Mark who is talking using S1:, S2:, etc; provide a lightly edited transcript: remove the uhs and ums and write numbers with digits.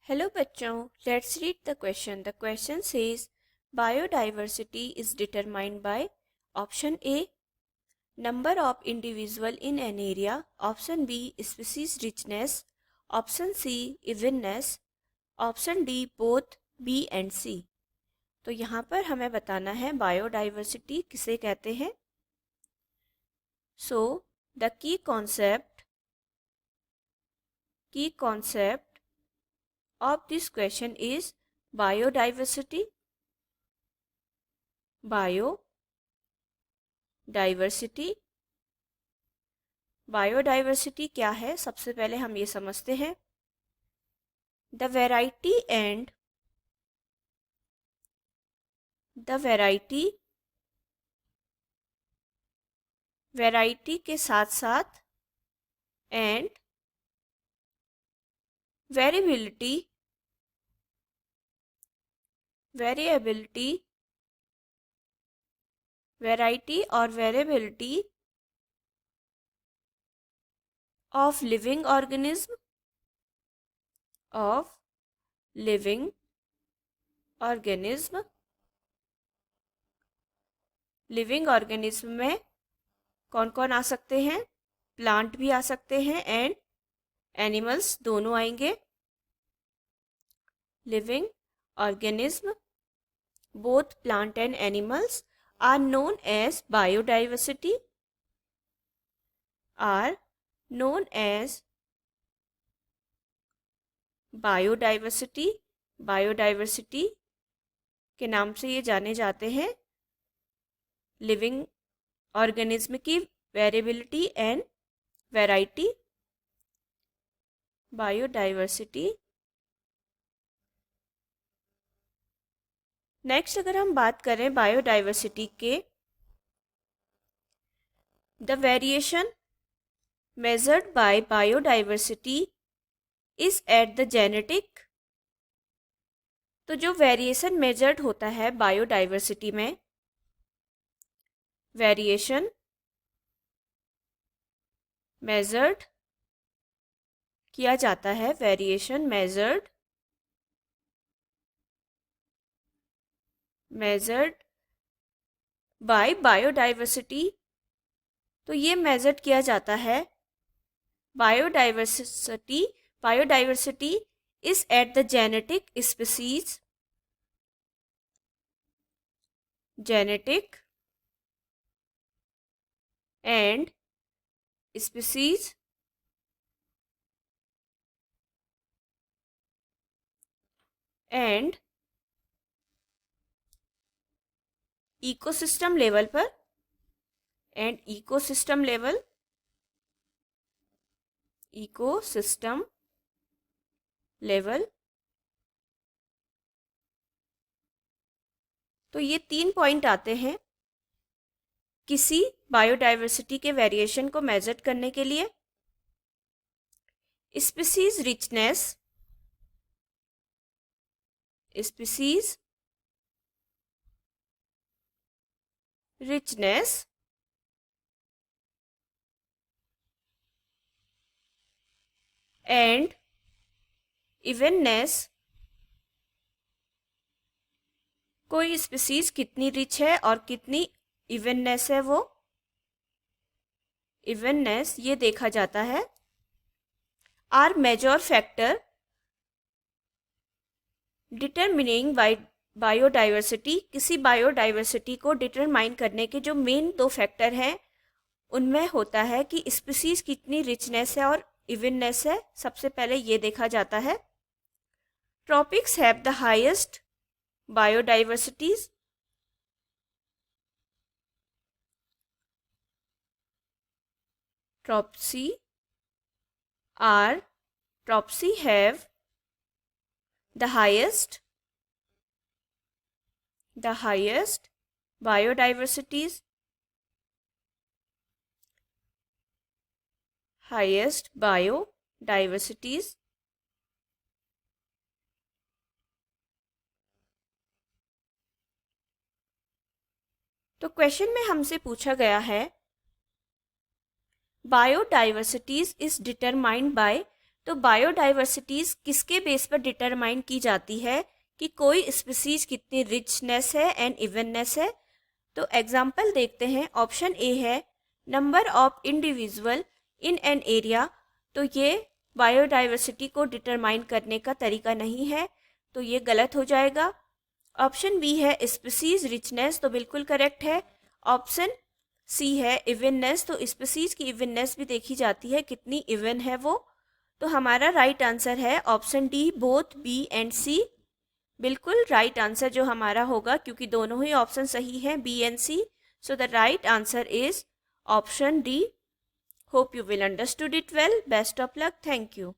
S1: Hello बच्चों, let's read the question. The question says biodiversity is determined by option A number of individual in an area, option B species richness, option C evenness, option D both B and C. तो यहाँ पर हमें बताना है biodiversity किसे कहते हैं. So the key concept of this question is biodiversity. Biodiversity क्या है, सबसे पहले हम ये समझते हैं. द वैरायटी के साथ साथ एंड वेरिएबिलिटी वैरायटी और variability of living organism living organism में कौन कौन आ सकते हैं. प्लांट भी आ सकते हैं एंड एनिमल्स, दोनों आएंगे. Living organism, both plant and animals are known as biodiversity biodiversity के नाम से ये जाने जाते हैं. लिविंग ऑर्गेनिज्म की variability and variety, biodiversity. Next अगर हम बात करें बायोडाइवर्सिटी के, the variation measured by biodiversity is at the genetic. तो जो वेरिएशन मेजर्ड होता है बायोडाइवर्सिटी में, वेरिएशन मेजर्ड किया जाता है, वेरिएशन मेजर्ड बाय बायोडाइवर्सिटी. तो ये मेजर्ड किया जाता है biodiversity is at the genetic and species and ecosystem level पर इकोसिस्टम लेवल. तो ये 3 पॉइंट आते हैं किसी बायोडाइवर्सिटी के वेरिएशन को मेजर करने के लिए. Species richness and evenness. कोई स्पीसीज कितनी रिच है और कितनी इवननेस है, वो इवननेस ये देखा जाता है. Are major factor determining biodiversity. किसी बायोडाइवर्सिटी को डिटरमाइन करने के जो मेन 2 फैक्टर हैं, उनमें होता है कि स्पीसीज कितनी रिचनेस है और इवननेस है. सबसे पहले ये देखा जाता है. Tropics have the highest biodiversities. Tropsy have the highest biodiversities. तो क्वेश्चन में हमसे पूछा गया है, बायोडाइवर्सिटीज इज डिटरमाइंड बाय तो बायोडाइवर्सिटीज किसके बेस पर डिटरमाइन की जाती है कि कोई स्पीसीज कितनी रिचनेस है एंड इवननेस है। तो एग्जाम्पल देखते हैं। ऑप्शन ए है number of individual in an area. तो ये बायोडाइवर्सिटी को डिटरमाइन करने का तरीका नहीं है, तो ये गलत हो जाएगा। ऑप्शन बी है स्पीसीज रिचनेस, तो बिल्कुल करेक्ट है। ऑप्शन सी है इवननेस, तो स्पीसीज की इवननेस भी देखी जाती है, कितनी इवन है वो। तो हमारा राइट आंसर है option D, both B and C. बिल्कुल राइट आंसर जो हमारा होगा, क्योंकि दोनों ही ऑप्शन सही हैं, B and C. So the right answer is option D. Hope you will understood it well. Best of luck. Thank you.